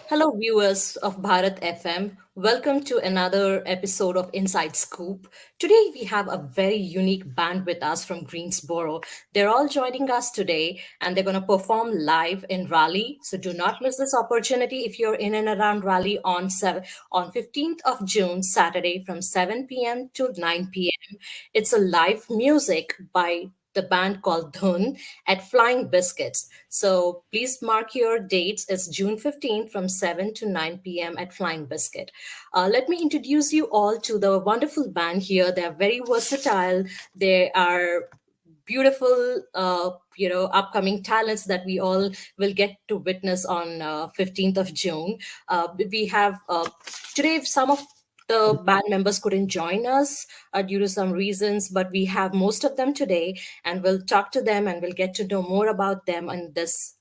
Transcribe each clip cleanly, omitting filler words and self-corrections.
Hello, viewers of Bharat FM. Welcome to another episode of Inside Scoop. Today, we have a very unique band with us from Greensboro. They're all joining us today and they're going to perform live in Raleigh. So, do not miss this opportunity if you're in and around Raleigh on 15th of June, Saturday from 7 p.m. to 9 p.m. It's a live music by the band called DHUNN at Flying Biscuits. So please mark your dates. It's June 15th from 7 to 9 p.m. at Flying Biscuit. Let me introduce you all to the wonderful band here. They're very versatile. They are beautiful upcoming talents that we all will get to witness on 15th of June. We have today some of the band members couldn't join us due to some reasons, but we have most of them today, and we'll talk to them and we'll get to know more about them in this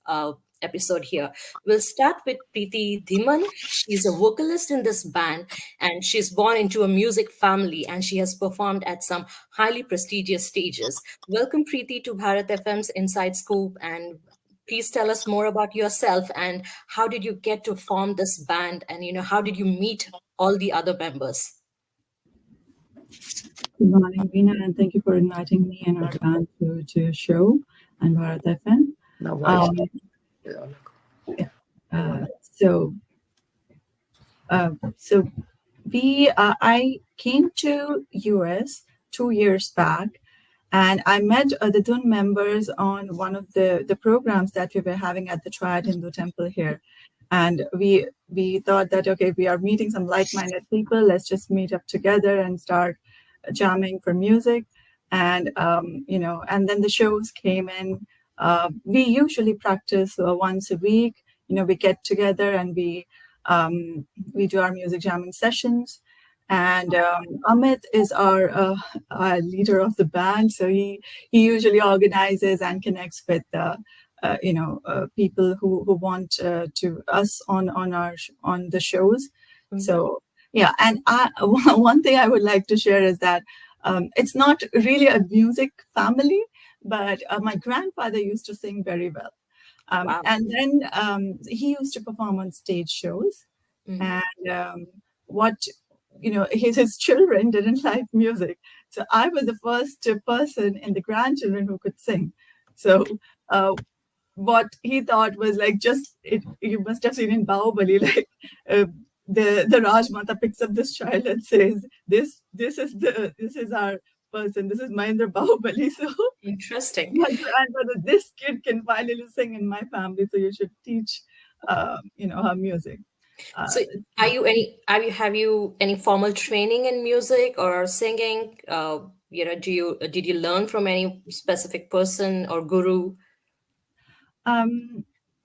episode here. We'll start with Preeti Dhiman. She's a vocalist in this band, and she's born into a music family, and she has performed at some highly prestigious stages. Welcome, Preeti, to Bharat FM's Inside Scoop, and please tell us more about yourself and how did you get to form this band, and how did you meet all the other members? Good morning, Veena, and thank you for inviting me and our band to your show on Bharat FM. Um, uh, so, so I came to US 2 years back, and I met the DHUNN members on one of the programs that we were having at the Triad Hindu Temple here. And we thought that, okay, we are meeting some like-minded people. Let's just meet up together and start jamming for music. And, and then the shows came in. We usually practice once a week. We get together and we do our music jamming sessions. And Amit is our leader of the band, so he usually organizes and connects with people who want to us on the shows. Mm-hmm. So yeah, and one thing I would like to share is that it's not really a music family, but my grandfather used to sing very well, wow. And then he used to perform on stage shows, mm-hmm. And his children didn't like music, so I was the first person in the grandchildren who could sing. So what he thought was like, you must have seen in Bahubali, like the Rajmata picks up this child and says, this is our person, this is Mahendra Bahubali. So interesting. My grandmother, this kid can finally sing in my family, so you should teach her music. So have you any formal training in music or singing? Did you learn from any specific person or guru?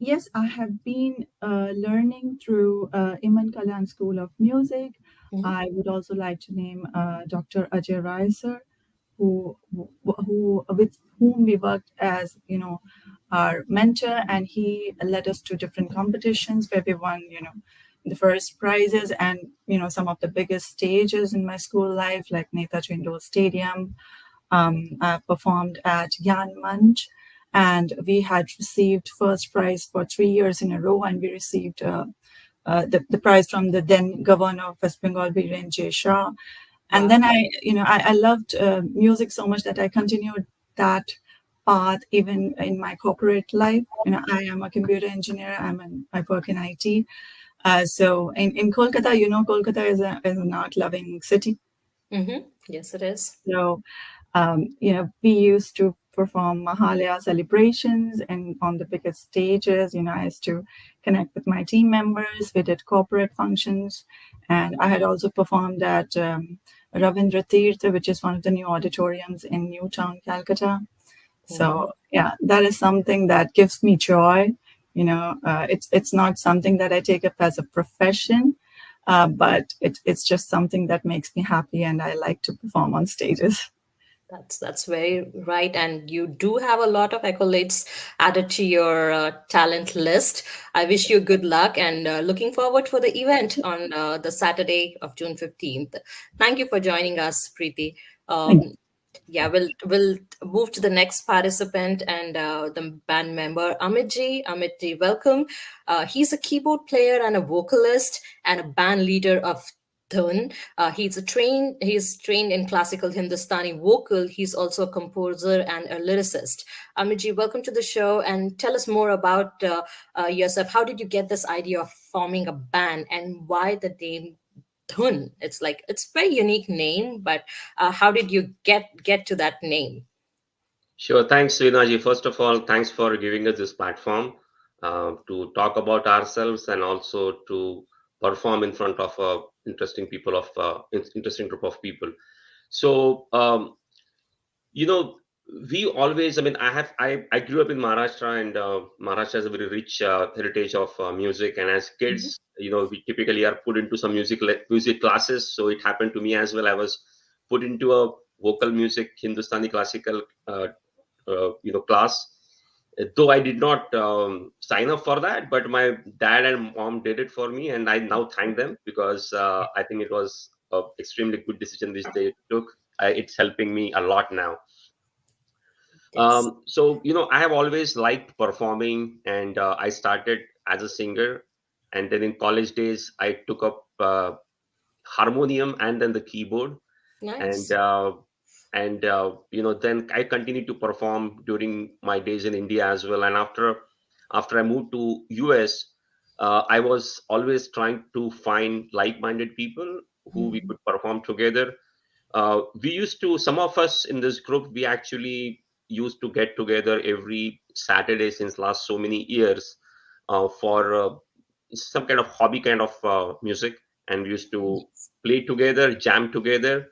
Yes, I have been learning through Iman Kalyan School of Music. Mm-hmm. I would also like to name Dr. Ajay Rai sir, who with whom we worked as our mentor, and he led us to different competitions where we won the first prizes, and some of the biggest stages in my school life, like Netaji Indoor Stadium. I performed at DHUNN, and we had received first prize for 3 years in a row, and we received the prize from the then governor of West Bengal, Biren J. Shah. And then I loved music so much that I continued that path even in my corporate life. I am a computer engineer. I work in IT. So in Kolkata, Kolkata is an art-loving city. Mm-hmm. Yes, it is. So, we used to perform Mahalaya celebrations and on the biggest stages. I used to connect with my team members. We did corporate functions, and I had also performed at Ravindra Tirtha, which is one of the new auditoriums in Newtown, Calcutta. Mm-hmm. So yeah, that is something that gives me joy. It's not something that I take up as a profession, but it's just something that makes me happy, and I like to perform on stages. That's very right, and you do have a lot of accolades added to your talent list. I wish you good luck, and looking forward for the event on the Saturday of June 15th. Thank you for joining us, Preeti. Thank Um, yeah, we'll move to the next participant and the band member Amitji. Amitji, welcome. He's a keyboard player and a vocalist and a band leader of DHUNN. He's trained in classical Hindustani vocal. He's also a composer and a lyricist. Amitji, welcome to the show and tell us more about yourself. How did you get this idea of forming a band and why the name DHUNN? It's a very unique name, but how did you get to that name? Sure. Thanks, Srinaji. First of all, thanks for giving us this platform to talk about ourselves and also to perform in front of interesting group of people. So, you know, we always, I mean, I grew up in Maharashtra, and Maharashtra has a very rich heritage of music. And as Mhm. kids, we typically are put into some music classes. So it happened to me as well. I was put into a vocal music, Hindustani classical class. Though I did not sign up for that, but my dad and mom did it for me, and I now thank them because I think it was a extremely good decision which they took. It's helping me a lot now. Yes. So I have always liked performing, and I started as a singer, and then in college days I took up harmonium and then the keyboard, and Nice. then I continued to perform during my days in India as well. And after I moved to US, I was always trying to find like-minded people who we Mhm. could perform together. We used to, some of us in this group, we actually used to get together every Saturday since last so many years for some kind of hobby kind of music, and we used to play together, jam together.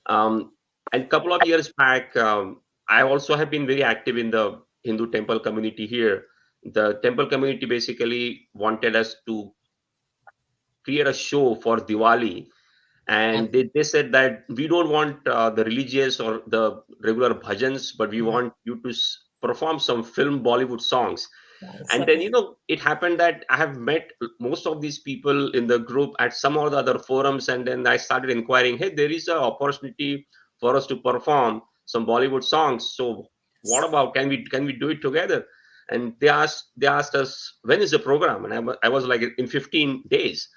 um, and a couple of years back, I also have been very active in the Hindu temple community here. The temple community basically wanted us to create a show for Diwali, and Okay. they said that we don't want the religious or the regular bhajans, but we Mhm. want you to perform some film Bollywood songs. Nice. And then, Okay. it happened that I have met most of these people in the group at some or the other forums, and then I started inquiring, hey, there is an opportunity for us to perform some Bollywood songs. So what about, can we do it together? And they asked us, when is the program? And I was like, in 15 days.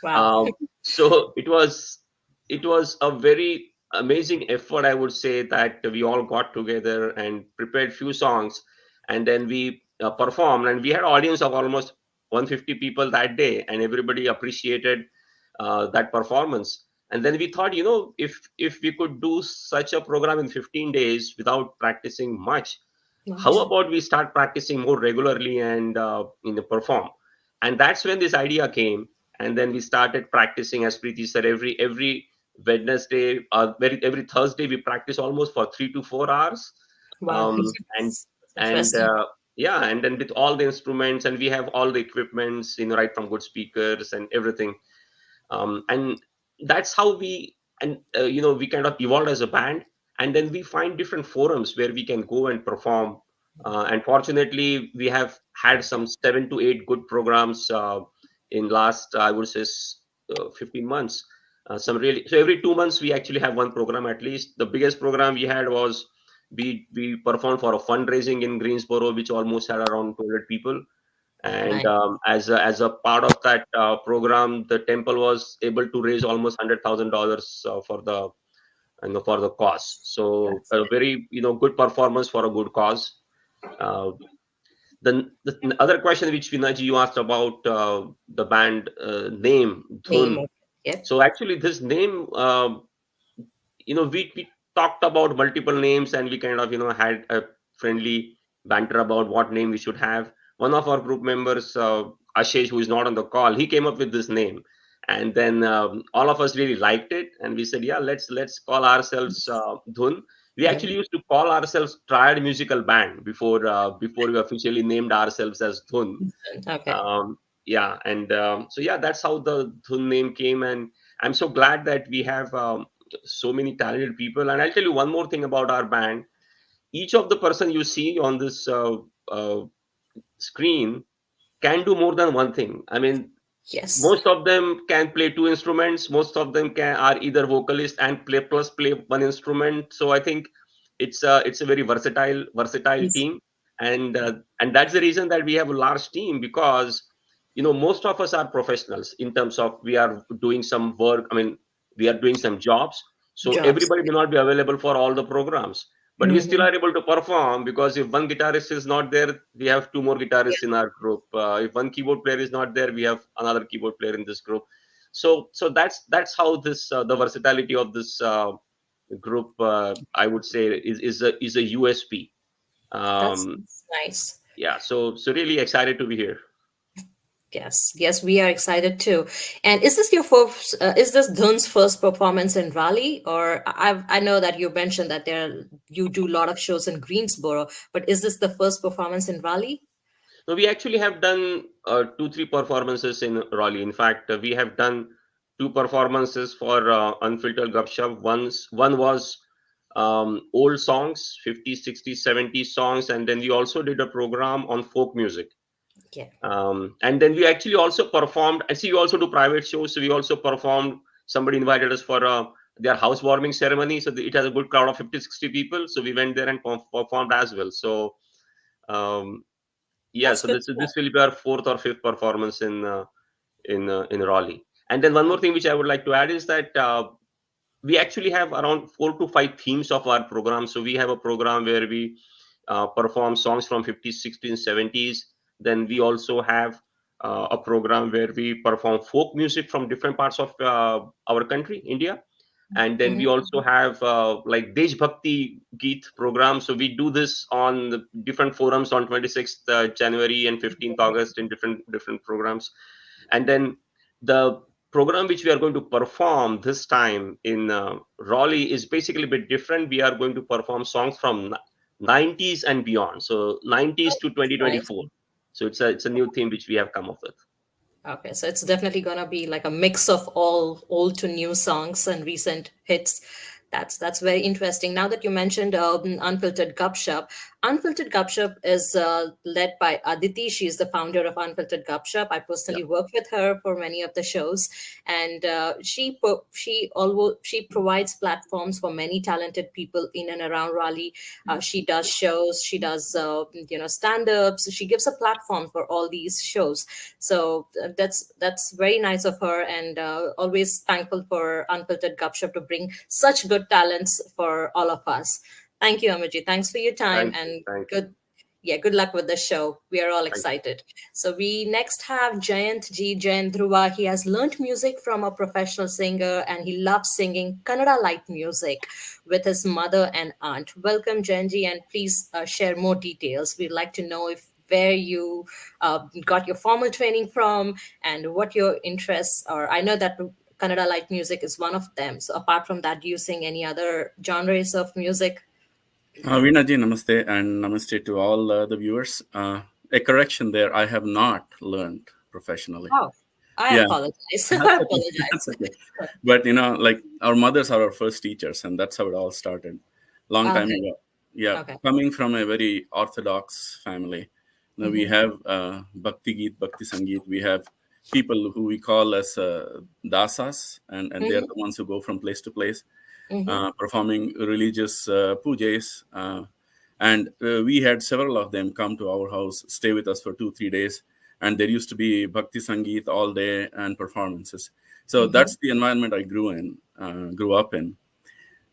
Wow. um, so it was a very amazing effort, I would say, that we all got together and prepared few songs, and then we performed, and we had audience of almost 150 people that day, and everybody appreciated that performance. And then we thought, if we could do such a program in 15 days without practicing much, how Nice. about we start practicing more regularly and perform? And that's when this idea came. And then we started practicing, as Preeti said, every Wednesday, every Thursday we practice almost for 3 to 4 hours. Wow. And That's and interesting. yeah, and then with all the instruments, and we have all the equipments, right from good speakers and everything. And that's how we kind of evolved as a band. And then we find different forums where we can go and perform. And fortunately, we have had some 7 to 8 good programs in last, I would say, 15 months. Some really, so every 2 months we actually have one program at least. The biggest program we had was, we performed for a fundraising in Greensboro, which almost had around 200 people. And Nice. as a part of that program, the temple was able to raise almost $100,000 for the cause. So That's a very good performance for a good cause. uh, the other question which Vinaji you asked about, the band name name Dhun. of it. Yep. So actually this name, we talked about multiple names, and we kind of had a friendly banter about what name we should have. One of our group members, Ashish, who is not on the call, he came up with this name. And then all of us really liked it, and we said, yeah, let's call ourselves Dhun. We Yep. actually used to call ourselves Triad Musical Band before we officially named ourselves as Dhun. Okay. Yeah, and so yeah, that's how the Dhun name came. And I'm so glad that we have so many talented people. And I'll tell you one more thing about our band. Each of the person you see on this screen can do more than one thing. I mean, Yes. most of them can play two instruments. Most of them can are either vocalist and play one instrument. So I think it's a very versatile Yes. team. And that's the reason that we have a large team, because most of us are professionals in terms of we are doing some work. I mean, we are doing some jobs, so Jobs. everybody may not be available for all the programs, but we still Mm-hmm. are able to perform, because if one guitarist is not there, we have two more Yeah, guitarists in our group. If one keyboard player is not there, we have another keyboard player in this group. So that's how this the versatility of this group, I would say, is a USP. um that's nice. yeah, so really excited to be here. Yes, yes, we are excited too. And is this your first? Is this Dhun's first performance in Raleigh? Or I know that you mentioned that you do a lot of shows in Greensboro, but is this the first performance in Raleigh? No, we actually have done two, three performances in Raleigh. In fact, we have done two performances for Unfiltered Gupshup. One was old songs, 50s, 60s, 70s songs, and then we also did a program on folk music. Yeah. And then we actually also performed. I see you also do private shows, so we also performed. Somebody invited us for their housewarming ceremony, so it has a good crowd of 50, 60 people. So we went there and performed as well. So um, yeah, That's so good this to this will be our fourth or fifth performance in Raleigh. And then one know. more thing which I would like to add is that we actually have around 4 to 5 themes of our program. So we have a program where we perform songs from 50s, 60s, 70s. Then we also have a program where we perform folk music from different parts of our country, India. And then we Mhm. also have like Desh Bhakti Geet program. So we do this on the different forums on 26th January and 15th August in different programs. And then the program which we are going to perform this time in Raleigh is basically a bit different. We are going to perform songs from 90s and beyond. So 90s to Nice. 2024. So it's a new theme which we have come up with. Okay, so it's definitely gonna be like a mix of all old to new songs and recent hits. That's very interesting. Now that you mentioned Unfiltered Gupshup, Unfiltered Gupshup is led by Aditi. She's the founder of Unfiltered Gupshup. I Yeah. personally work with her for many of the shows, and she provides platforms for many talented people in and around Raleigh. She does shows, she does stand ups. She gives a platform for all these shows, so that's very nice of her, and always thankful for Unfiltered Gupshup to bring such good talents for all of us. Thank you, Amaji. Thanks for your time, Thank you. and Thank you. good. Yeah, good luck with the show. We are all Thank you. excited. So we next have Jayant G. Jayant Dhruva. He has learned music from a professional singer, and he loves singing Kannada light music with his mother and aunt. Welcome, Jayant G, and please share more details. We'd like to know if where you got your formal training from and what your interests are. I know that Kannada light music is one of them. So apart from that, do you sing any other genres of music? Veena ji, namaste, and namaste to all the viewers. A correction there, I have not learned professionally. Oh, I Yeah, apologize. that's I okay. That's apologize. okay. But like our mothers are our first teachers, and that's how it all started, long time Okay. ago. Yeah, Okay. coming from a very orthodox family, we Mm-hmm. have Bhakti Geet, Bhakti Sangeet. We have people who we call as dasas, and they're Mm-hmm. the ones who go from place to place Mm-hmm. performing religious pujas. And we had several of them come to our house, stay with us for 2 3 days. And there used to be Bhakti Sangeet all day and performances. So Mm-hmm. that's the environment I grew up in.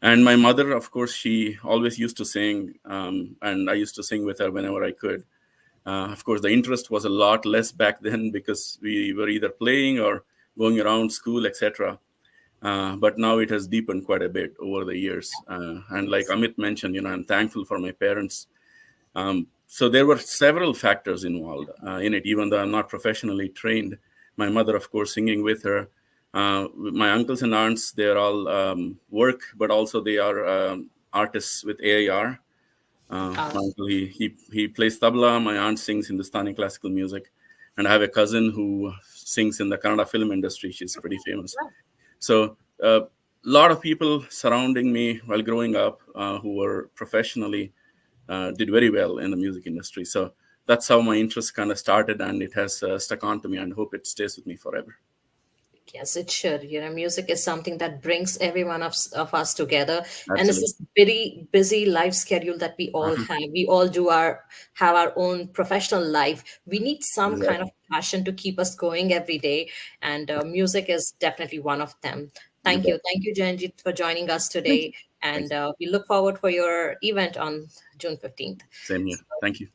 And my mother, of course, she always used to sing, and I used to sing with her whenever I could. Of course, the interest was a lot less back then because we were either playing or going around school, etc. But now it has deepened quite a bit over the years. And like Yes. Amit mentioned, I'm thankful for my parents. So there were several factors involved in it, even though I'm not professionally trained. My mother, of course, singing with her. My uncles and aunts, they're all work, but also they are artists with AIR. Uh, My uncle, he plays tabla. My aunt sings Hindustani classical music. And I have a cousin who sings in the Kannada film industry. She's pretty famous. right. So uh, lot of people surrounding me while growing up who were professionally did very well in the music industry. So that's how my interest kind of started, and it has stuck on to me, and hope it stays with me forever. Yes, it should. Music is something that brings every one of us together. And it's Absolutely. this very busy life schedule that we all Uh-huh. have. We all have our own professional life. We need some kind of Exactly. passion to keep us going every day. And music is definitely one of them. You Thank bet. you. Thank you, Janjit, for joining us Thank today. you. And Thank you. we look forward for your event on June 15th. Same here. Thank you.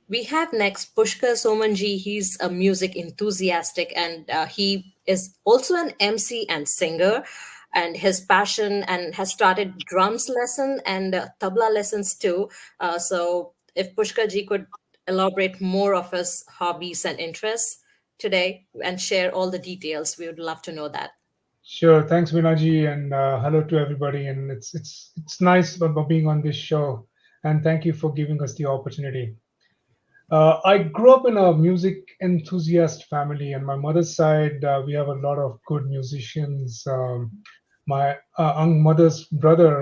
We have next Pushkar Somanji. He's a music enthusiastic and he is also an MC and singer. And his passion and has started drums lesson and tabla lessons too. So if Pushkar ji could elaborate more of his hobbies and interests today and share all the details, we would love to know that. Sure. Thanks, Vinaji, and hello to everybody. And it's nice being on this show, and thank you for giving us the opportunity. I grew up in a music enthusiast family, and my mother's side, we have a lot of good musicians. My mother's brother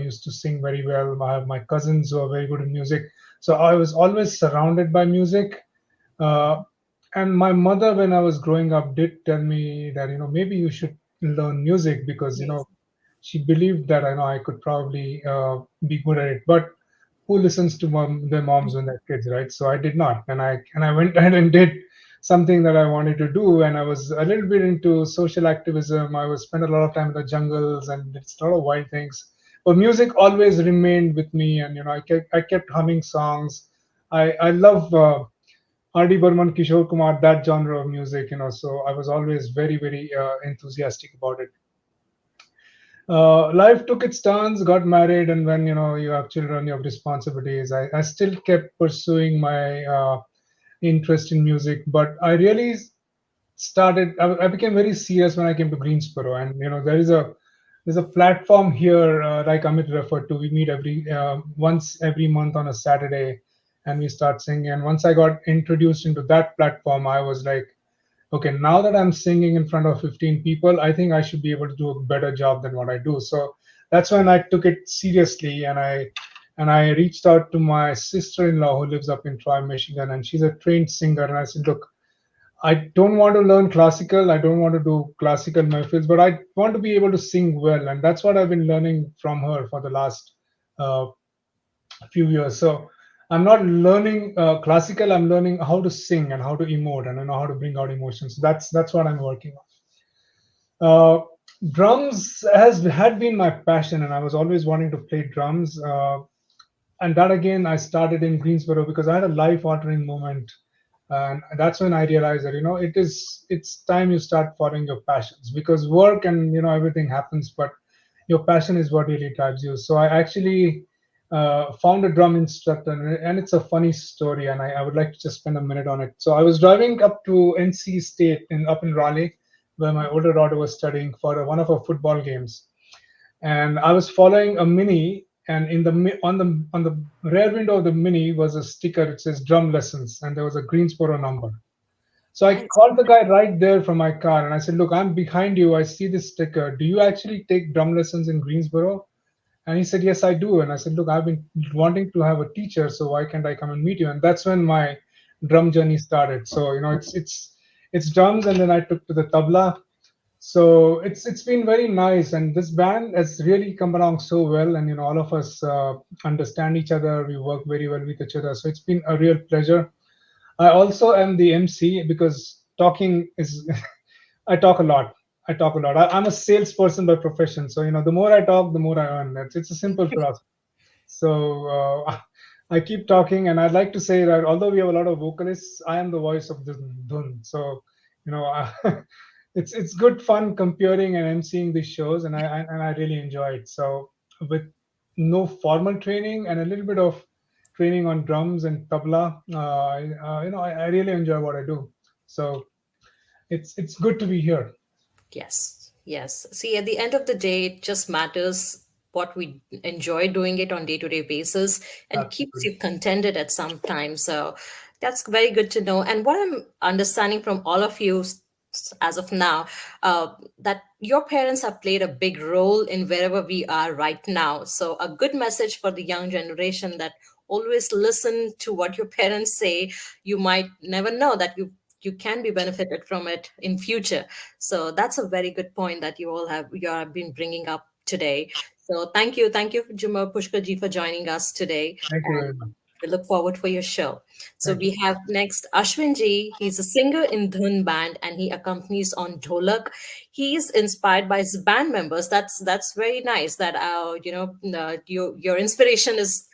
used to sing very well. My cousins were very good in music, so I was always surrounded by music. Uh, and my mother, when I was growing up, did tell me that maybe you should learn music because Yes. she believed that I know I could probably be good at it. But who listens to their moms when they're kids, right? So I did not, and I went ahead and did something that I wanted to do, and I was a little bit into social activism. I was spent a lot of time in the jungles and did a lot of wild things. But music always remained with me, and I kept humming songs. I love R.D. Burman, Kishore Kumar, that genre of music, so I was always very, very enthusiastic about it. Life took its turns, got married, and when you have children, you have responsibilities. I still kept pursuing my interest in music, but I really started. I became very serious when I came to Greensboro, and there's a platform here, like Amit referred to. We meet every once every month on a Saturday, and we start singing. And once I got introduced into that platform, I was like, okay, now that I'm singing in front of 15 people, I think I should be able to do a better job than what I do. So that's when I took it seriously, and I reached out to my sister-in-law who lives up in Troy, Michigan, and she's a trained singer. And I said, look, I don't want to learn classical. I don't want to do classical mahfils, but I want to be able to sing well, and that's what I've been learning from her for the last uh, few years. So I'm not learning classical. I'm learning how to sing and how to emote and I know how to bring out emotions. That's what I'm working on. Drums has had been my passion, and I was always wanting to play drums. And that again, I started in Greensboro because I had a life-altering moment, and that's when I realized that it's time you start following your passions because work and everything happens, but your passion is what really drives you. So I actually found a drum instructor, and it's a funny story, and I would like to just spend a minute on it. So I was driving up to NC State up in Raleigh, where my older daughter was studying for one of her football games, and I was following a mini, and on the rear window of the mini was a sticker. It says drum lessons, and there was a Greensboro number. So I Nice. called the guy right there from my car, and I said, "Look, I'm behind you. I see this sticker. Do you actually take drum lessons in Greensboro?" And he said, "Yes, I do." And I said, "Look, I've been wanting to have a teacher, so why can't I come and meet you?" And that's when my drum journey started. So it's drums, and then I took to the tabla. So it's been very nice, and this band has really come along so well, and all of us understand each other. We work very well with each other, so it's been a real pleasure. I also am the MC because talking is I talk a lot. I talk a lot. I'm a salesperson by profession, so the more I talk, the more I earn. It's a simple philosophy. So I keep talking, and I'd like to say that although we have a lot of vocalists, I am the voice of the dhun. So it's good fun comparing and emceeing these shows, and I really enjoy it. So with no formal training and a little bit of training on drums and tabla, I really enjoy what I do. So it's good to be here. Yes, yes. See, at the end of the day, it just matters what we enjoy doing it on day-to-day basis and keeps Absolutely. you contented at some time. So that's very good to know. And what I'm understanding from all of you as of now, that your parents have played a big role in wherever we are right now. So, a good message for the young generation that always listen to what your parents say. You might never know that you can be benefited from it in future. So that's a very good point that you have been bringing up today. So thank you, Juma Pushkar ji, for joining us today. Thank you very much. We look forward for your show. So Thank you. we have next Ashwin ji. He's a singer in DHUNN band and he accompanies on dholak. He's inspired by his band members. That's very nice. That your inspiration is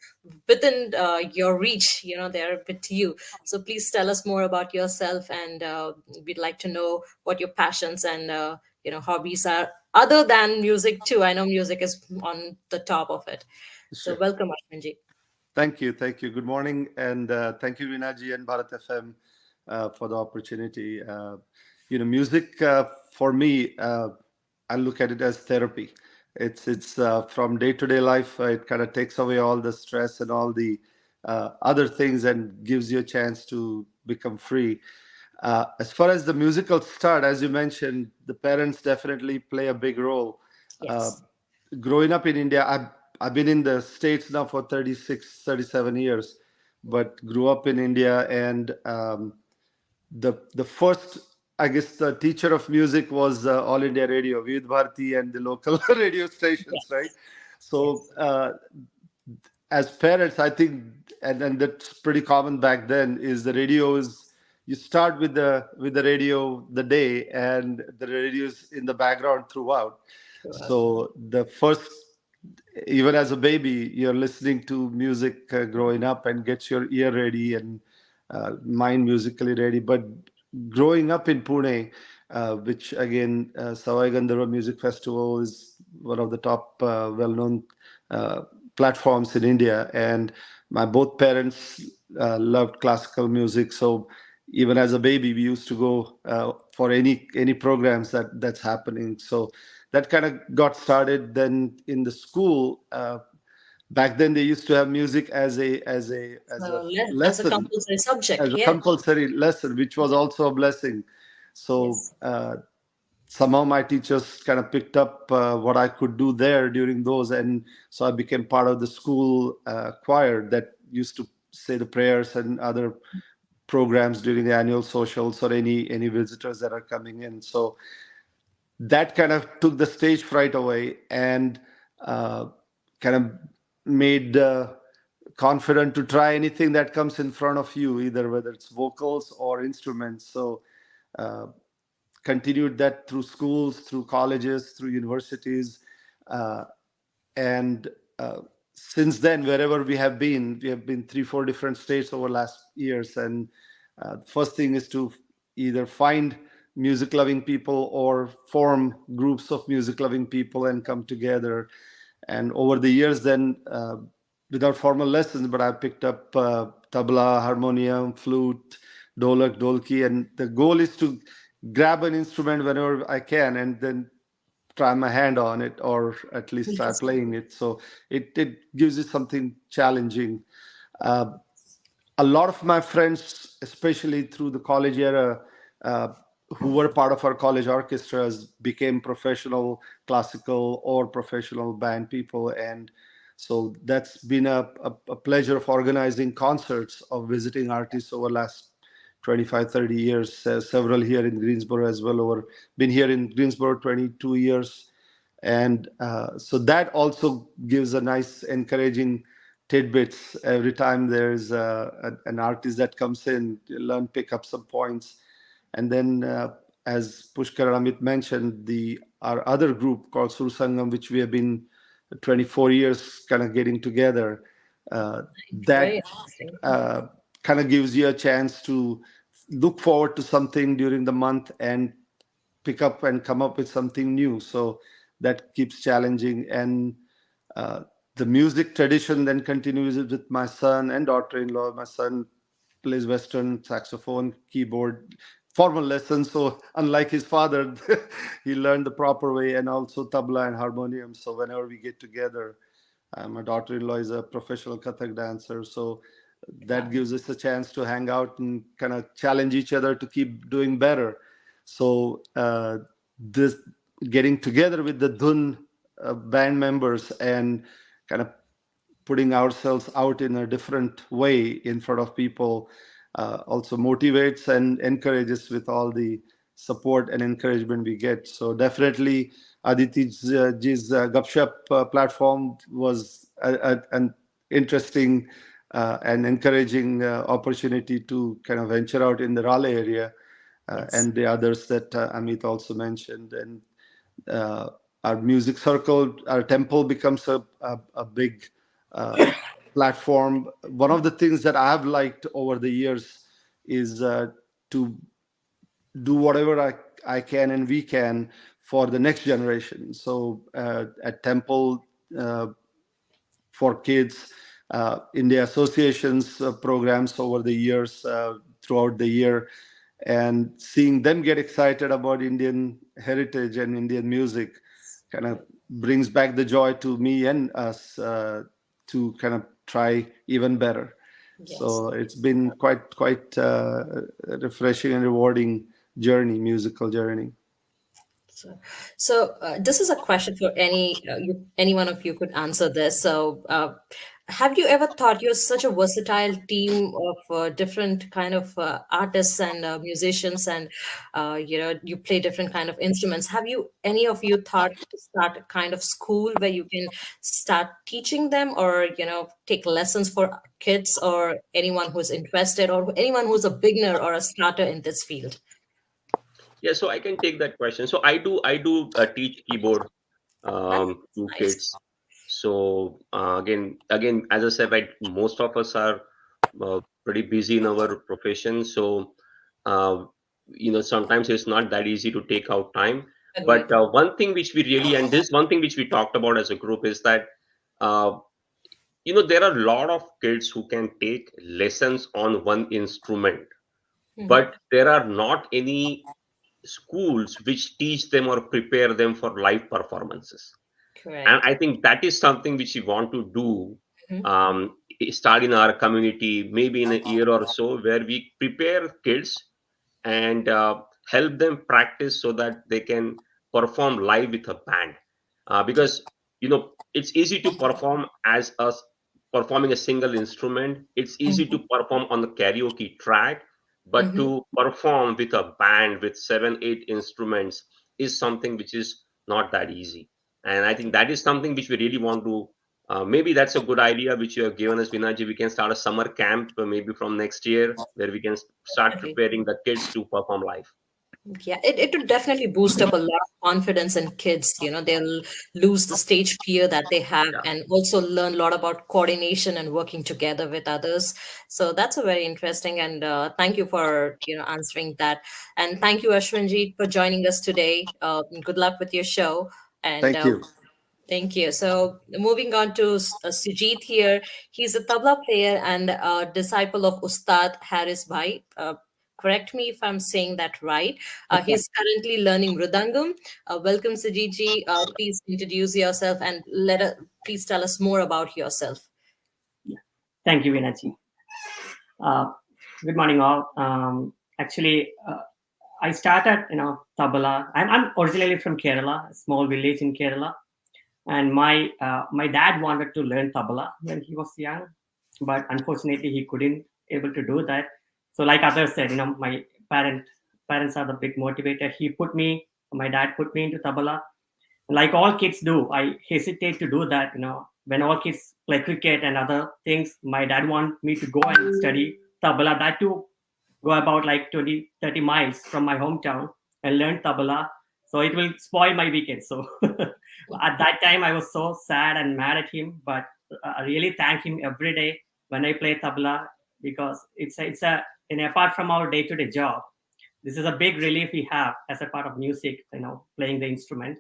within your reach. You know, they're with you. So please tell us more about yourself, and we'd like to know what your passions and hobbies are other than music too. I know music is on the top of it. So Sure. welcome, Ashwin ji. Thank you. Thank you. Good morning. And thank you, Rinaji and Bharat FM, for the opportunity. Music for me, I look at it as therapy. It's from day to day life. It kind of takes away all the stress and all the other things and gives you a chance to become free. As far as the musical start, as you mentioned, the parents definitely play a big role. Uh, Yes. Growing up in India, I've been in the States now for 36, 37 years, but grew up in India. And the first, I guess, the teacher of music was All India Radio, Vidh Bharati, and the local radio stations, right? Yes. So Yes. as parents, I think, and that's pretty common back then, is the radio is, you start with the radio the day, and the radio is in the background throughout. Throughout. So the first, even as a baby, you're listening to music growing up and gets your ear ready and mind musically ready. But growing up in Pune, which again, Savai Gandharva Music Festival is one of the top well-known uh, platforms in India, and my both parents loved classical music. So even as a baby, we used to go for any programs that's happening. So that kind of got started. Then in the school, back then they used to have music as a As a lesson, compulsory subject, as a yeah. compulsory lesson, which was also a blessing. So Yes. somehow my teachers kind of picked up what I could do there during those, and so I became part of the school choir that used to say the prayers and other programs during the annual socials or any visitors that are coming in. So that kind of took the stage fright away and kind of made confident to try anything that comes in front of you, either whether it's vocals or instruments. So uh, continued that through schools, through colleges, through universities, uh, and since then, wherever we have been 3 4 different states over last years. And first thing is to either find music loving people or form groups of music loving people and come together. And over the years, then without formal lessons, but I picked up tabla, harmonium, flute, dholak, dholki, and the goal is to grab an instrument whenever I can and then try my hand on it, or at least try Yes. playing it. So it gives you something challenging. Uh, a lot of my friends, especially through the college era, uh, who were part of our college orchestras, became professional classical or professional band people. And so that's been a pleasure of organizing concerts, of visiting artists over last 25, 30 years, several here in Greensboro as well. Been here in Greensboro 22 years. And so that also gives a nice encouraging tidbits every time there's an artist that comes in. You learn, pick up some points. And then as Pushkar and Amit mentioned, the our other group called Sur Sangam, which we have been 24 years kind of getting together, Very that interesting. uh, kind of gives you a chance to look forward to something during the month and pick up and come up with something new. So that keeps challenging. And uh, the music tradition then continues with my son and daughter-in-law. My son plays Western saxophone, keyboard, formal lessons. So unlike his father, he learned the proper way, and also tabla and harmonium. So whenever we get together, my daughter-in-law is a professional Kathak dancer. So that Wow. gives us a chance to hang out and kind of challenge each other to keep doing better. So this getting together with the DHUNN band members and kind of putting ourselves out in a different way in front of people also motivates and encourages with all the support and encouragement we get. So definitely Aditi's Gupshup platform was an interesting and encouraging opportunity to kind of venture out in the Raleigh area Yes. and the others that Amit also mentioned. And our music circle, our temple becomes a big platform. One of the things that I have liked over the years is to do whatever I can and we can for the next generation. So at Temple, for kids, in the associations programs over the years, throughout the year, and seeing them get excited about Indian heritage and Indian music kind of brings back the joy to me and us to kind of try even better. Yes. So it's been quite refreshing and rewarding journey, musical journey. So, this is a question for any one of you could answer this. So, have you ever thought you're such a versatile team of different kind of artists and musicians, and you play different kind of instruments? Have you any of you thought to start a kind of school where you can start teaching them, or take lessons for kids, or anyone who's interested, or anyone who's a beginner or a starter in this field? Yeah, so I can take that question. So I do teach keyboard That's to nice. kids. So again, as I said, right, most of us are pretty busy in our profession. So uh, sometimes it's not that easy to take out time. But Agreed. one thing which we really, and this one thing which we talked about as a group is that uh, there are a lot of kids who can take lessons on one instrument, Hmm. but there are not any schools which teach them or prepare them for live performances. And Correct. I think that is something which we want to do, Mhm. um, start in our community, maybe in a year or so, where we prepare kids and help them practice so that they can perform live with a band. Because it's easy to perform as us performing a single instrument. It's easy to Mhm. perform on the karaoke track, but Mhm. to perform with a band with 7 8 instruments is something which is not that easy. And I think that is something which we really want to, maybe that's a good idea which you have given us, Vinaji. We can start a summer camp maybe from next year, where we can start Definitely. preparing the kids to perform live. Yeah, it would definitely boost up a lot of confidence in kids. They'll lose the stage fear that they have, Yeah. and also learn a lot about coordination and working together with others. So that's a very interesting, and thank you for answering that. And thank you, Ashwinji, for joining us today. Good luck with your show, and Thank you. thank you. So moving on to Sujit here. He's a tabla player and a disciple of Ustad Haris Bhai. Correct me if I'm saying that right. He's currently learning Mridangam. Welcome, Sujit ji. Please introduce yourself and please tell us more about yourself. Yeah. Thank you, Vinachi. Uh, Good morning, all. Actually, I started, tabla. I'm originally from Kerala, a small village in Kerala, and my dad wanted to learn tabla when he was young, but unfortunately he couldn't able to do that. So, like others said, my parents are the big motivator. My dad put me into tabla, like all kids do. I hesitate to do that. When all kids play cricket and other things, my dad want me to go and study tabla. That too, go about like 20, 30 miles from my hometown and learn tabla. So it will spoil my weekend. So at that time, I was so sad and mad at him. But I really thank him every day when I play tabla, because it's a and apart from our day-to-day job, this is a big relief we have as a part of music. Playing the instrument.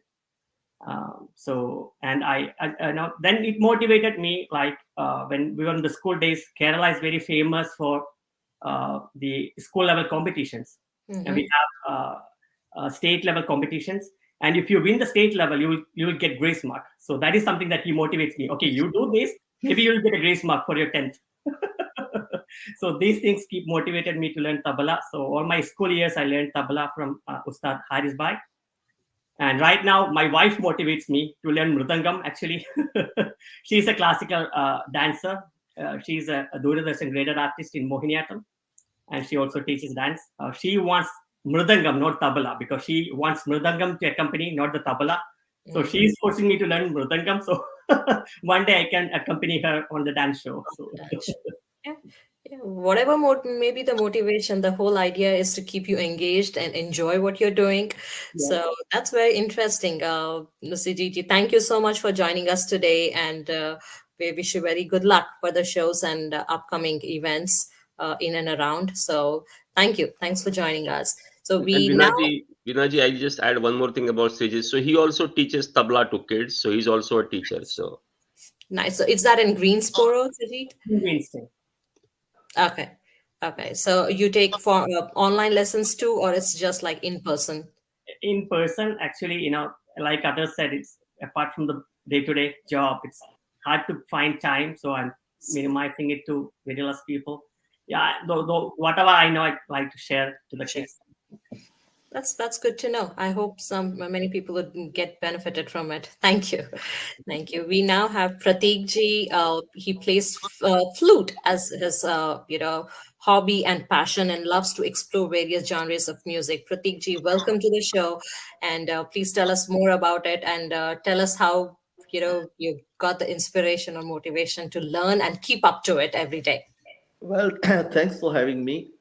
So and I know then it motivated me, like when we were in the school days. Kerala is very famous for the school level competitions, and we Mm-hmm. have state level competitions, and if you win the state level, you will get grace mark. So that is something that he motivates me. Okay, you do this, maybe you'll get a grace mark for your 10th. So these things keep motivated me to learn tabla. So all my school years, I learned tabla from Ustad Haris Bhai. And right now, my wife motivates me to learn mridangam. Actually, she's a classical dancer. She's a Doordarshan graded artist in Mohiniyattam, and she also teaches dance. She wants mridangam, not tabla, because she wants mridangam to accompany, not the tabla. So Mm. she's forcing me to learn mridangam. So one day I can accompany her on the dance show. So Yeah. Yeah. Whatever maybe the motivation, the whole idea is to keep you engaged and enjoy what you're doing. yeah, So that's very interesting. Nusijiji, thank you so much for joining us today, and we wish you very good luck for the shows and upcoming events in and around. So thank you. Thanks for joining us. So And we now Vinaji, I just add one more thing about Sejis. So he also teaches tabla to kids. So he's also a teacher. So nice. So is that in Greensboro, Sujit? instinct. Okay. Okay. So you take for online lessons too, or it's just like in person? In person, actually, like others said, it's apart from the day-to-day job, it's hard to find time, so I'm minimizing it to very less people. Yeah, though whatever I know, I like to share to the Sure. kids. That's good to know. I hope some many people would get benefited from it. Thank you, thank you. We now have Prateek ji. He plays flute as his hobby and passion, and loves to explore various genres of music. Prateek ji, welcome to the show, and please tell us more about it, and tell us how you got the inspiration or motivation to learn and keep up to it every day. Well, thanks for having me.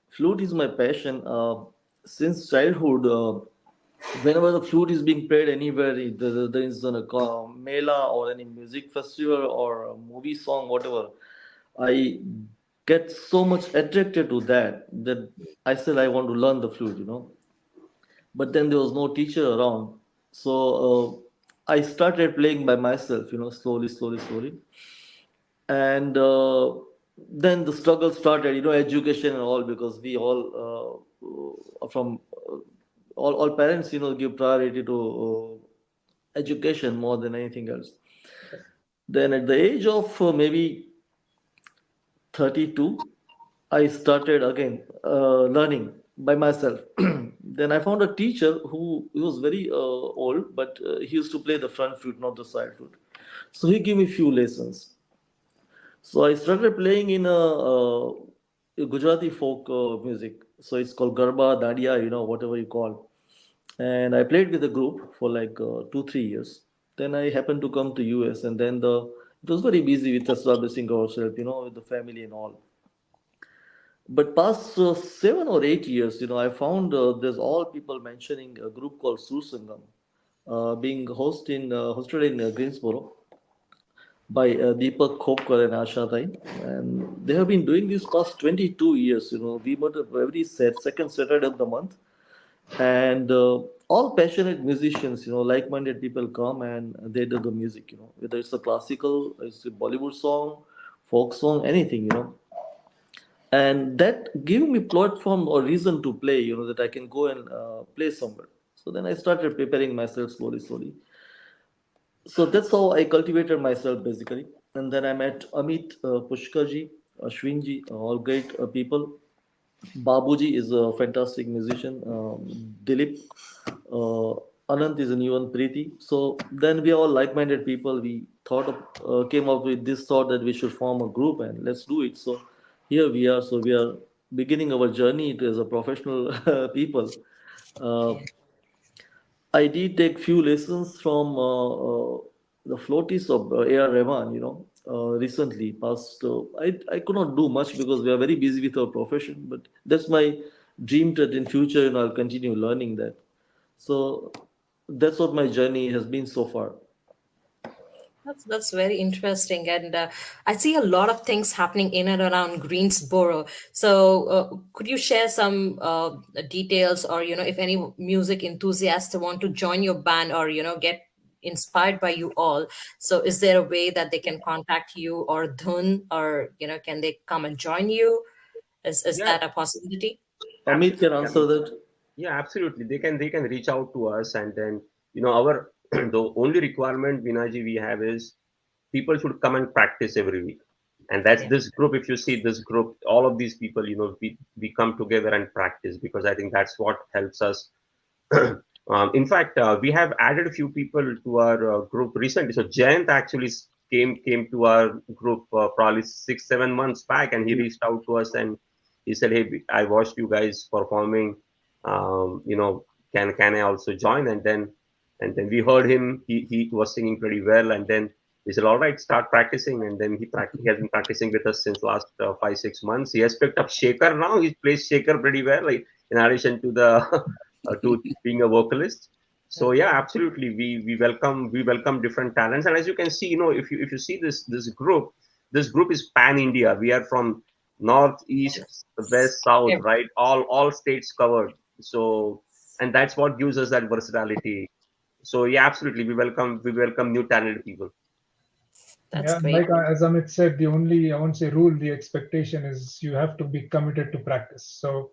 Flute is my passion. Since childhood, whenever the flute is being played anywhere, there is a mela or any music festival or a movie song, whatever, I get so much attracted to that I said I want to learn the flute. But then there was no teacher around, so I started playing by myself, slowly, slowly, slowly, and then the struggle started, education and all, because we all from all parents, give priority to education more than anything else. Then at the age of maybe 32, I started again learning by myself. Then I found a teacher who he was very old, but he used to play the front flute, not the side flute. So he gave me few lessons. So I started playing in a Gujarati folk music. So it's called Garba, Dandiya, whatever you call. And I played with a group for like 2 3 years. Then I happened to come to US, and then it was very busy with establishing ourselves, with the family and all. But past 7 or 8 years, I found there's all people mentioning a group called Sursangam, being hosted in Greensboro by Deepak Khopkar and Asha Rai. And they have been doing this past 22 years. We met up every second Saturday of the month. And all passionate musicians, like-minded people come and they do the music, whether it's a classical, it's a Bollywood song, folk song, anything. And that gave me platform or reason to play, that I can go and play somewhere. So then I started preparing myself slowly, slowly. So that's how I cultivated myself basically. And then I met Amit, Pushkarji, Ashwinji, all great people. Babuji is a fantastic musician. Dilip, uh, Anant is a new one. Preeti. So then we are all like-minded people. We came up with this thought that we should form a group and let's do it. So here we are. So we are beginning our journey as a professional people. Uh, I did take few lessons from the floaties of A.R. Rahman, recently. I could not do much because we are very busy with our profession, but that's my dream that in future, I'll continue learning that. So that's what my journey has been so far. That's very interesting, and I see a lot of things happening in and around Greensboro. So, could you share some details, or if any music enthusiasts want to join your band, or get inspired by you all? So, is there a way that they can contact you or DHUNN, or can they come and join you? Is yeah, that a possibility? Amit can absolutely. I answer mean, that. yeah, absolutely. They can reach out to us, and then our the only requirement, Vinaji, we have is people should come and practice every week. And that's Yeah. this group. If you see this group, all of these people, we come together and practice, because I think that's what helps us. In fact, we have added a few people to our group recently. So Jayant actually came to our group probably 6 7 months back, and he reached out to us and he said, "Hey, I watched you guys performing. Can I also join?" And then we heard him. He was singing pretty well, and then he said, "All right, start practicing." And then he has been practicing with us since last 5 6 months. He has picked up shaker now. He plays shaker pretty well, like in addition to the to being a vocalist. So yeah, absolutely, we welcome different talents. And as you can see, if you see this group is pan India. We are from north, east, west, south, Yeah, right, all states covered. So, and that's what gives us that versatility. So yeah, absolutely, we welcome new talented people. that's Yeah, great. like as Amit said, the only, I won't say rule, the expectation is you have to be committed to practice. So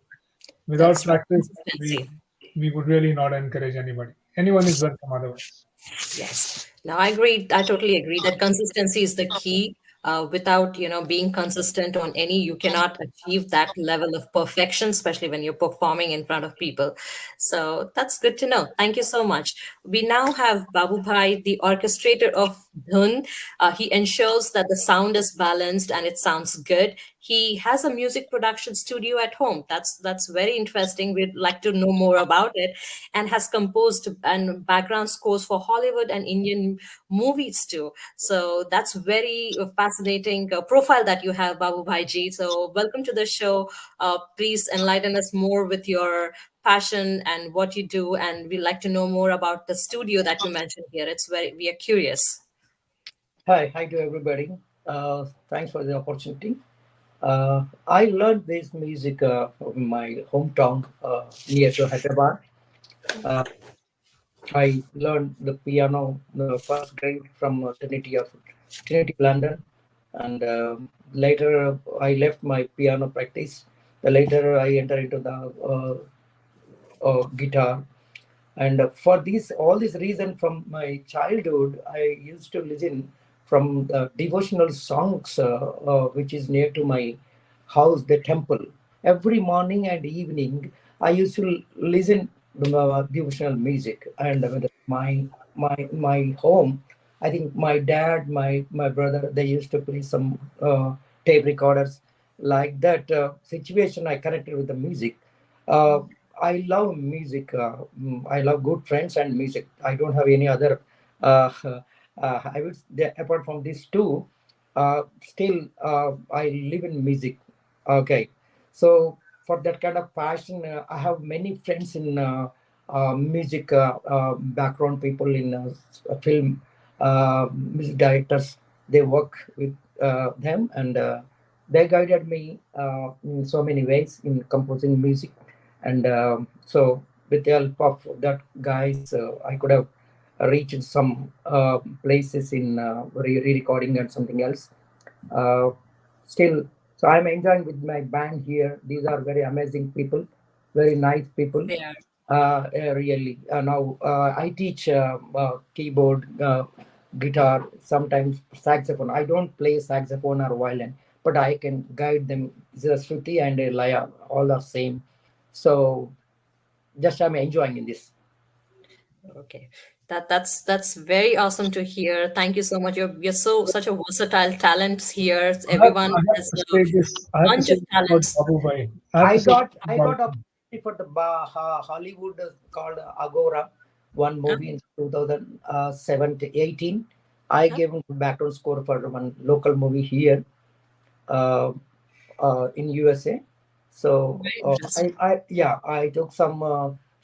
without That's right. practice, we Consistency. we would really not encourage anybody. Anyone is welcome otherwise. Yes. Now I agree. I totally agree that consistency is the key. Without being consistent on any, you cannot achieve that level of perfection, especially when you're performing in front of people. So that's good to know. Thank you so much. We now have Babu Bhai, the orchestrator of DHUNN. He ensures that the sound is balanced and it sounds good. He has a music production studio at home. That's very interesting. We'd like to know more about it, and has composed and background scores for Hollywood and Indian movies too. So that's very fascinating profile that you have, Babu Bhaiji. So welcome to the show. Please enlighten us more with your passion and what you do, and we'd like to know more about the studio that you mentioned here. We are curious. Hi to everybody. Thanks for the opportunity. I learned this music in my hometown near to Hyderabad. Uh, I learned the piano, the first grade from Trinity, London, and later I left my piano practice. Later I entered into the guitar, and for this all this reason from my childhood I used to listen from the devotional songs which is near to my house, the temple. Every morning and evening I used to listen to devotional music. And when my home, I think my dad, my brother, they used to play some tape recorders. Like that situation I connected with the music. uh, I love music. I love good friends and music. I don't have any other. I would apart from these two, still I live in music. Okay, so for that kind of passion, I have many friends in music background people in film, music directors. They work with them, and they guided me in so many ways in composing music. And so with the help of that guys, I could have reached some places in re-recording and something else. uh, Still, so I'm enjoying with my band here. These are very amazing people, very nice people. Yeah. Really, now I teach keyboard, guitar, sometimes saxophone. I don't play saxophone or violin, but I can guide them. The Shruti and Laya all are same. So just I'm enjoying in this. Okay. That's very awesome to hear. Thank you so much. You're such a versatile talent here. Everyone I have has to a say this. I have to bunch say of this about talents. Babu Bhai. I have to say this I about got opportunity for the Hollywood called Agora, one Uh, movie in 2017-18. I uh, gave him background score for one local movie here uh, in USA. So Very interesting. I took some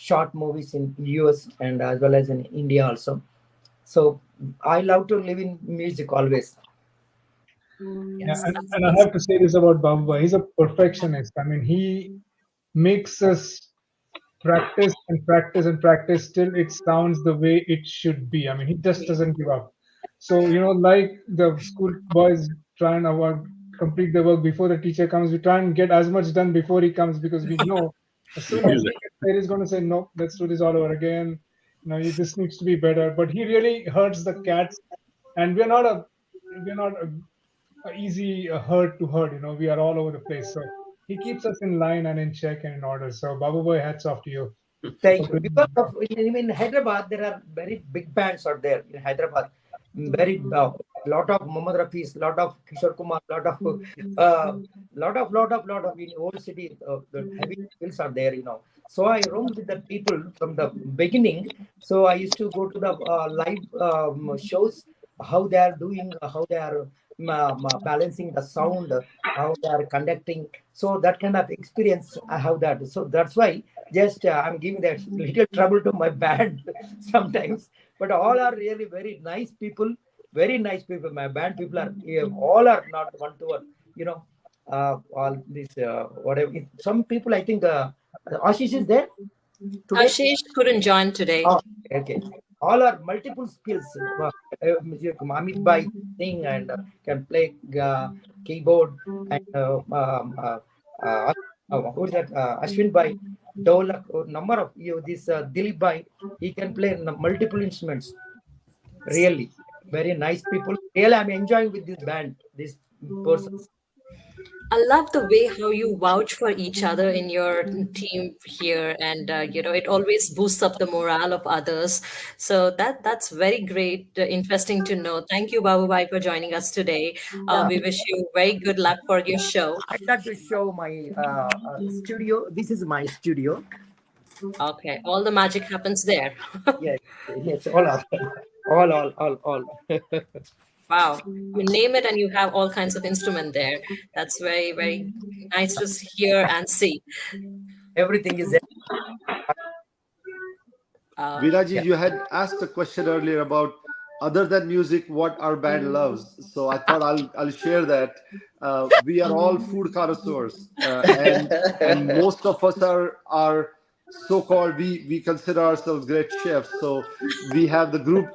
short movies in US and as well as in India also. So I love to live in music always. yeah, Yes, and, that's and I awesome. have to say this about Babu Bhai. He's a perfectionist. I mean, he makes us practice and practice and practice till it sounds the way it should be. I mean, he just doesn't give up. So, like the school boys try and complete the work before the teacher comes, we try and get as much done before he comes, because we know as soon as he gets there, he's going to say, no, let's do this all over again. This needs to be better. But he really hurts the cats. And we're not easy herd to herd. We are all over the place. So he keeps us in line and in check and in order. So Babu Boy, hats off to you. Thank For you. bringing Because of in Hyderabad, there are very big bands out there in Hyderabad. Very lot of Muhammad Rafi's, lot of Kishore Kumar, lot of in old city. The heavy skills are there. So I roamed with the people from the beginning. So I used to go to the live shows, how they are doing, how they are balancing the sound, how they are conducting. So that kind of experience I have that. So that's why just I'm giving that little trouble to my band sometimes, but all are really very nice people, very nice people. My band people are all are not one to one, all this whatever. Some people I think Ashish is there today. Ashish couldn't join today. Oh, okay. All are multiple skills. Amit Bhai sing and can play keyboard and who is that? Ashwin Bhai, Dolak, or number of this Dilip Bhai, he can play multiple instruments. Really, very nice people. Really, I'm enjoying with this band, these persons. I love the way how you vouch for each other in your team here, and it always boosts up the morale of others. So that's very great, interesting to know. Thank you, Babu Bhai, for joining us today. Yeah, We wish you very good luck for your show. I'd like to show my studio. This is my studio. Okay, all the magic happens there. Yes, yes, all are, all. Wow, you name it, and you have all kinds of instrument there. That's very, very nice to hear and see. Everything is there. Viraji, Yeah. you had asked a question earlier about other than music, what our band loves. So I thought I'll share that. We are all food connoisseurs, and most of us are so-called, we consider ourselves great chefs. So we have the group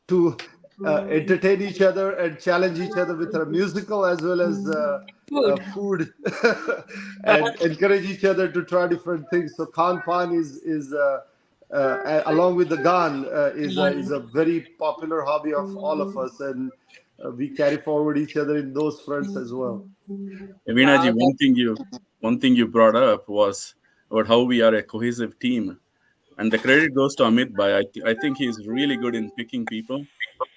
to entertain each other and challenge each other with our musical as well as Food. food, and encourage each other to try different things. So Khan Pan along with the Gan, is a very popular hobby of all of us, and we carry forward each other in those fronts as well. Veena ji, Wow, one thing you brought up was about how we are a cohesive team, and the credit goes to Amit Bhai. I think he's really good in picking people,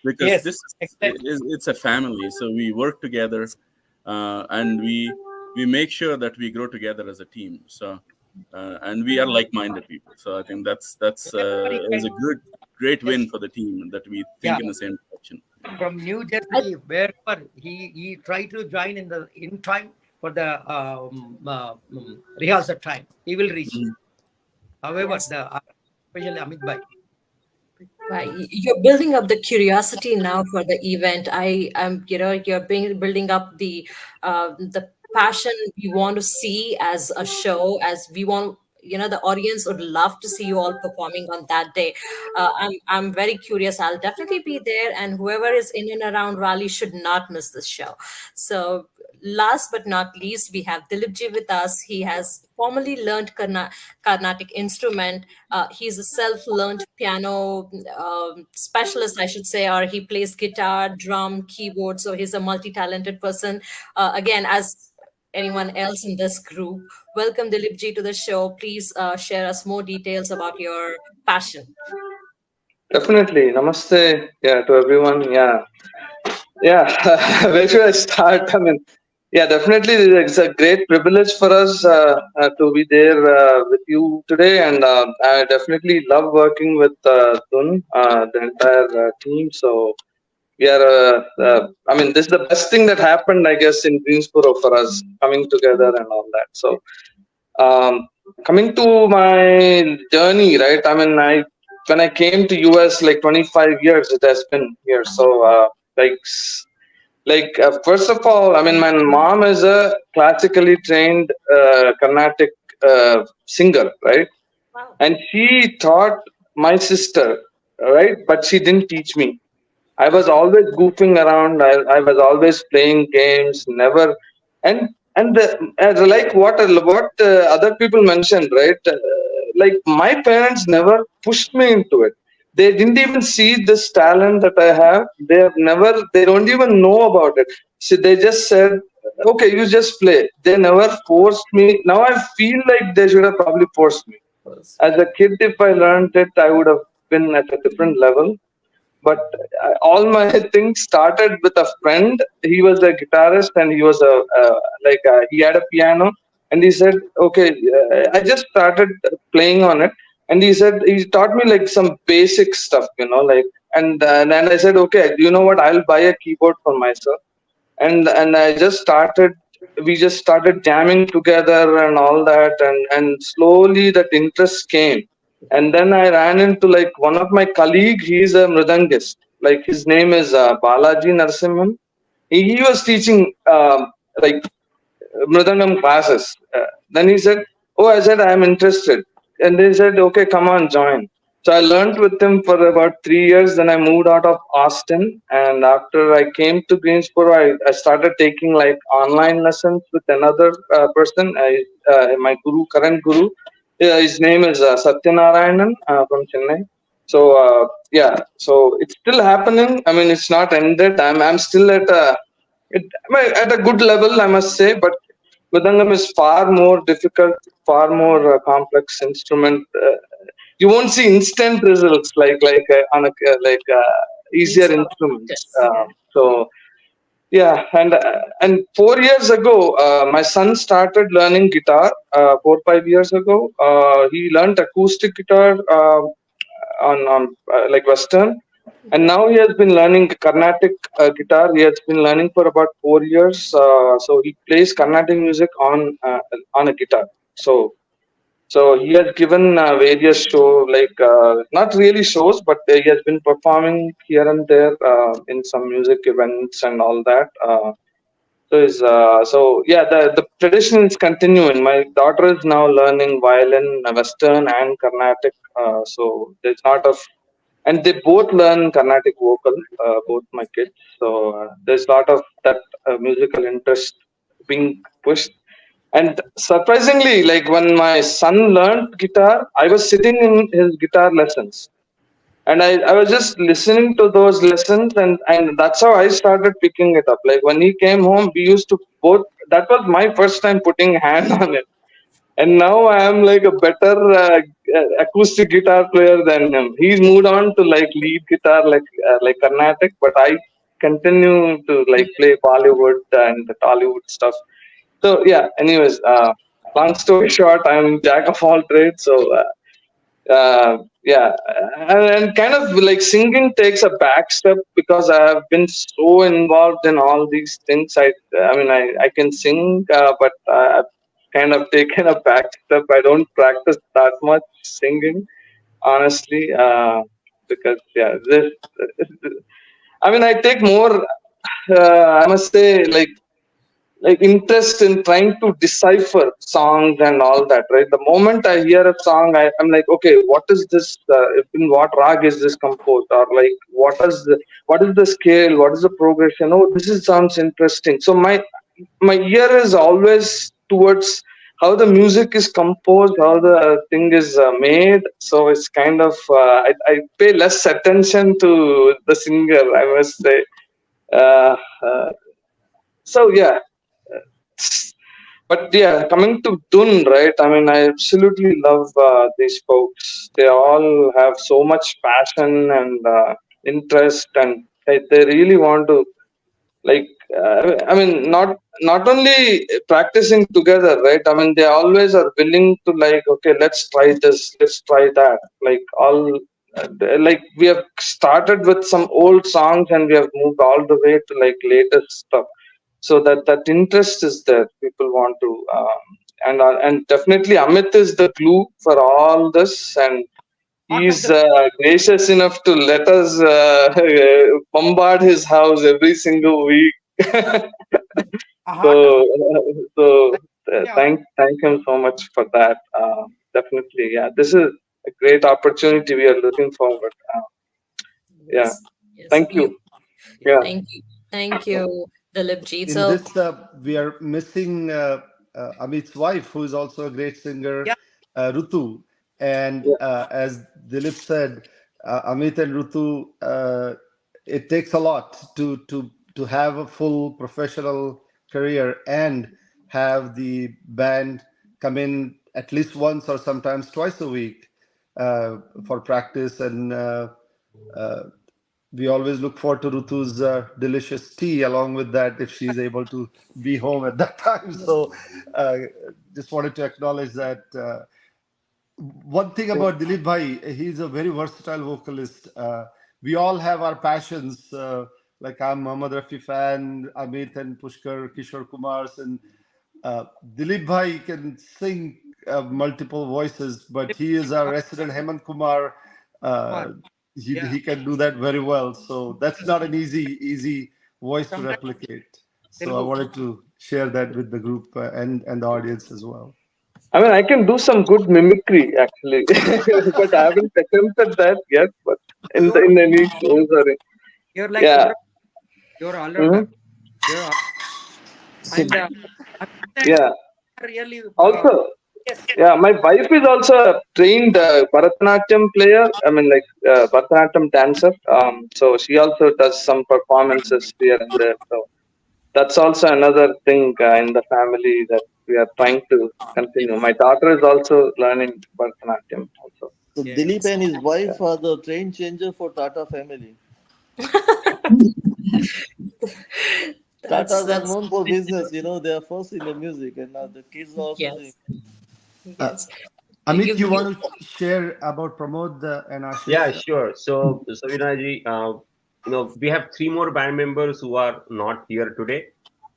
because Yes, this exactly. it's a family. So we work together, and we make sure that we grow together as a team. So and we are like-minded people. So I think that's Everybody is can a great just win for the team, that we yeah. think in the same direction. From New Jersey, wherever he tried to join in time for the rehearsal time, he will reach. Mhm. However, yes. especially Amit Bhai. Right. You're building up the curiosity now for the event. I am, you're building up the passion we want to see as a show, as we want, the audience would love to see you all performing on that day. I'm very curious. I'll definitely be there, and whoever is in and around Raleigh should not miss this show. So, last but not least, we have Dilipji with us. He has formally learned Carnatic instrument. He's a self-learned piano specialist, I should say, or he plays guitar, drum, keyboard. So he's a multi-talented person. Again, as anyone else in this group, welcome Dilipji to the show. Please share us more details about your passion. Definitely. Namaste. Yeah, to everyone. Yeah. Where should I start? I mean, yeah, definitely. It's a great privilege for us to be there with you today, and I definitely love working with DHUNN, the entire team. So we are. I mean, this is the best thing that happened, I guess, in Greensboro for us coming together and all that. So um, coming to my journey, right? I mean, I when I came to US like 25 years, it has been here. So like first of all, I mean, my mom is a classically trained Carnatic singer, right? Wow. And she taught my sister, right? But she didn't teach me. I was always goofing around. I was always playing games, never, and like what other people mentioned, right? Like my parents never pushed me into it. They didn't even see this talent that I have. They have never. They don't even know about it. See, they just said, okay, you just play. They never forced me. Now I feel like they should have probably forced me. As a kid, if I learned it, I would have been at a different level. But all my things started with a friend. He was a guitarist, and he was he had a piano, and he said, okay, I just started playing on it, and he taught me like some basic stuff, and I said, okay, you know what, I'll buy a keyboard for myself, and I just started. We just started jamming together and all that, and slowly that interest came. And then I ran into like one of my colleague. He's a mridangist. Like his name is Balaji Narasimhan. He was teaching like Mridangam classes. Then he said, "Oh," I said, "I'm interested." And they said, "Okay, come on, join." So I learned with him for about 3 years. Then I moved out of Austin, and after I came to Greensboro, I started taking like online lessons with another person. My guru, current guru, his name is Satyanarayanan from Chennai. So so it's still happening. I mean, it's not ended. I'm still at a good level, I must say, but Mridangam is far more difficult, far more complex instrument. You won't see instant results on a Needs easier a lot of instruments. practice. Yeah. So yeah, and 4 years ago, my son started learning guitar. 4 5 years ago, he learned acoustic guitar on like Western, and now he has been learning Carnatic guitar. He has been learning for about 4 years. So he plays Carnatic music on a guitar. So he has given various show not really shows, but he has been performing here and there in some music events and all that. So yeah, the tradition is continuing. My daughter is now learning violin, Western and Carnatic. So there's not of, and they both learn Carnatic vocal, both my kids. So there's a lot of that musical interest being pushed. And surprisingly, like when my son learned guitar, I was sitting in his guitar lessons, and I was just listening to those lessons, and that's how I started picking it up. Like when he came home, we used to both. That was my first time putting hand on it, and now I am like a better acoustic guitar player than him. He's moved on to like lead guitar, like Carnatic, but I continue to like play Bollywood and the Tollywood stuff. So yeah. Anyways, long story short, I'm jack of all trades. So yeah, and kind of like singing takes a back step because I have been so involved in all these things. I mean, I can sing, but I've kind of taken a back step. I don't practice that much singing, honestly, because yeah, this. I mean, I take more. I must say, like interest in trying to decipher songs and all that, right? The moment I hear a song, I'm like, okay, what is this, in what rag is this composed, or like what is the scale, what is the progression? Oh, this is sounds interesting. So my ear is always towards how the music is composed, how the thing is made. So it's kind of I pay less attention to the singer, I must say. uh, uh, so yeah. But yeah, coming to DHUNN, right? I mean, I absolutely love these folks. They all have so much passion and interest, and they really want to like. I mean, not only practicing together, right? I mean, they always are willing to like, okay, let's try this, let's try that. Like all, like we have started with some old songs, and we have moved all the way to like latest stuff. So that interest is there. People want to and definitely Amit is the glue for all this, and Heart of he's the gracious enough to let us bombard his house every single week. so heart of so yeah. thank him so much for that. Definitely, yeah, this is a great opportunity. We are looking forward. Yeah, Yes. Yes. thank you. Yeah. Thank you. Thank you, Dilipji. In So this, we are missing Amit's wife, who is also a great singer, Yeah. Rutu. And as Dilip said, Amit and Rutu, it takes a lot to to have a full professional career and have the band come in at least once or sometimes twice a week for practice. And we always look forward to Rutu's delicious tea along with that if she's able to be home at that time. So just wanted to acknowledge that. One thing about Dilip Bhai, he's a very versatile vocalist. We all have our passions. Like I'm Muhammad Rafi fan, Amit and Pushkar, Kishore Kumars, and Dilip Bhai can sing multiple voices, but he is our resident Hemant Kumar. Uh, Yeah. he can do that very well. So that's not an easy voice to Sometimes replicate. So I Telugu. wanted to share that with the group and the audience as well. I mean, I can do some good mimicry actually, but I haven't attempted that yet. But in You're the niche, oh, sorry. you're like Yeah. you're all Hmm. rounder. You're all, So and Yeah. really Also, yes. yeah, my wife is also a trained Bharatanatyam player. I mean, like Bharatanatyam dancer. So she also does some performances here and there. So that's also another thing in the family that we are trying to continue. My daughter is also learning Bharatanatyam also. So Yeah. Dilip and his Yeah. wife are the train changer for Tata family. Tatas are That's known for business, they are first in the music, and now the kids are also doing. yes, uh, yes. Amit, you You want to share about Pramod and Yeah, Ashish? sure. So Vinaji, we have three more band members who are not here today.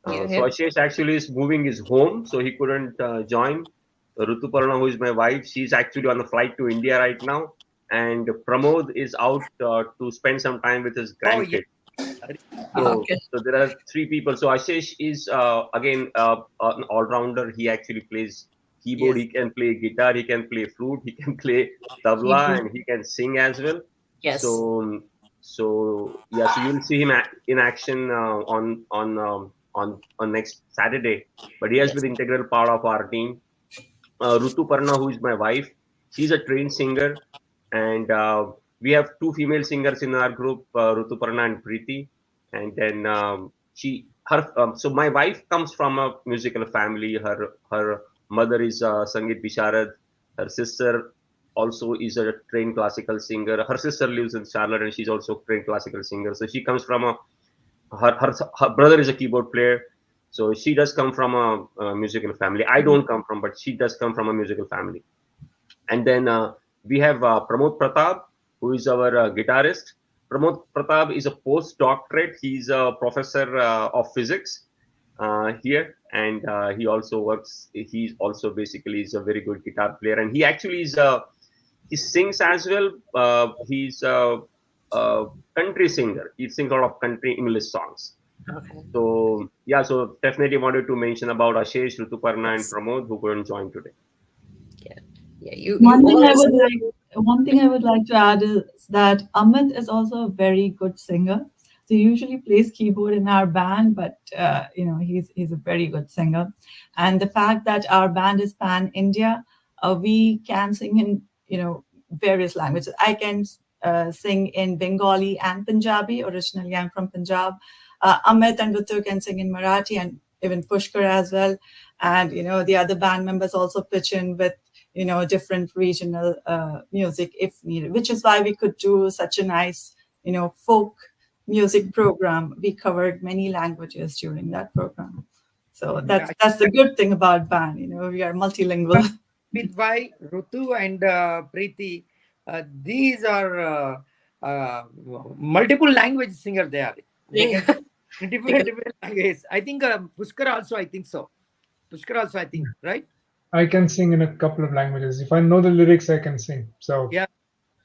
you So hip. Ashish actually is moving his home, so he couldn't join. Rutuparna, who is my wife, she's actually on a flight to India right now, and Pramod is out to spend some time with his Oh yeah. grandkid. So, Okay. so there are three people. So Ashish is again an all-rounder. He actually plays keyboard. Yes. He can play guitar. He can play flute. He can play tabla, Keyboard. and he can sing as well. Yes. So yeah. So you'll see him in action on next Saturday. But he has Yes. been integral part of our team. Rutu Parna, who is my wife, she's a trained singer, and we have two female singers in our group, Rutu Parna and Preeti. And then so my wife comes from a musical family. Her mother is Sangeet Bisharad. Her sister also is a trained classical singer. Her sister lives in Charlotte, and she's also a trained classical singer. So she comes from her brother is a keyboard player, so she does come from a musical family. I don't come from, but she does come from a musical family. And then we have Pramod Pratap, who is our guitarist. Pramod Pratap is a postdoctorate. He's a professor of physics here, and he also works. He's also basically is a very good guitar player, and he actually is he sings as well. He's a country singer. He sings a lot of country English songs. Okay. So yeah, so definitely wanted to mention about Ashish, Rutuparna, and Yes. Pramod who couldn't join today. Yeah. Yeah. You always. One thing I would like to add is that Amit is also a very good singer. So he usually plays keyboard in our band, but he's a very good singer. And the fact that our band is pan India, we can sing in various languages. I can sing in Bengali and Punjabi. Originally, I'm from Punjab. Amit and Rutu can sing in Marathi and even Pushkar as well. And the other band members also pitch in with different regional music if needed, which is why we could do such a nice folk music program. We covered many languages during that program, so Yeah. that's the good thing about band. We are multilingual. With why Rutu and Preeti, these are multiple language singer. They are. They can in different languages. I think Pushkar also. I think so. Pushkar also. I think right. I can sing in a couple of languages. If I know the lyrics, I can sing. So Yeah.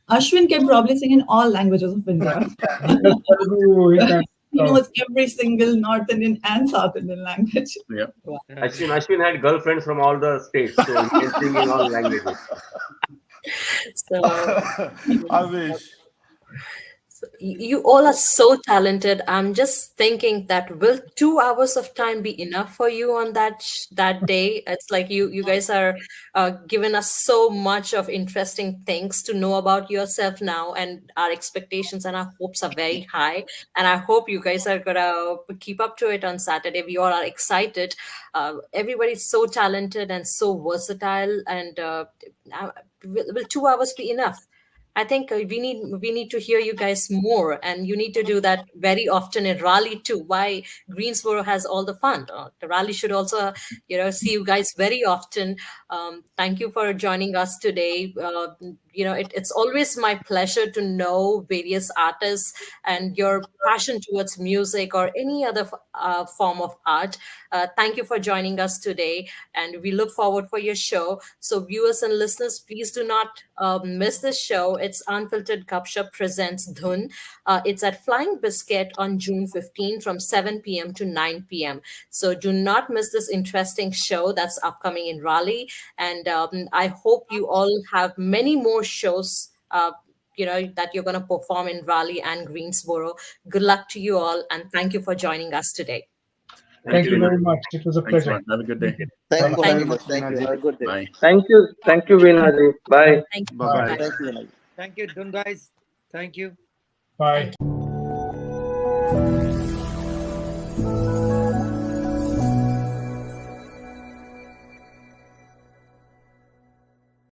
Ashwin can probably sing in all languages of India. Telugu, he can. He knows every single North Indian and South Indian language. Yeah. Ashwin had girlfriends from all the states, so he can sing in all languages. So I wish. You all are so talented. I'm just thinking that will 2 hours of time be enough for you on that day? It's like you guys are giving us so much of interesting things to know about yourself now, and our expectations and our hopes are very high. And I hope you guys are gonna keep up to it on Saturday. We all are excited. Everybody's so talented and so versatile. And will 2 hours be enough? I think we need to hear you guys more, and you need to do that very often in Raleigh too. Why Greensboro has all the fun. The Raleigh should also, see you guys very often. Thank you for joining us today. It's always my pleasure to know various artists and your passion towards music or any other form of art. Thank you for joining us today, and we look forward for your show. So, viewers and listeners, please do not miss this show. It's Unfiltered Gupshup presents DHUNN. It's at Flying Biscuit on June 15 from 7 p.m. to 9 p.m. So do not miss this interesting show that's upcoming in Raleigh. And I hope you all have many more shows. That you're going to perform in Raleigh and Greensboro. Good luck to you all, and thank you for joining us today. Thank you very much. It was a Thanks a pleasure. lot. Have a good day. Thanks for Thank having you. us. Thank you. Have a good day. Bye. Thank you, Veenaji. Bye. Thank you. Bye bye. Bye. Thank you, Vinay. Thank you, DHUNN guys. Thank you. Bye. Thank you.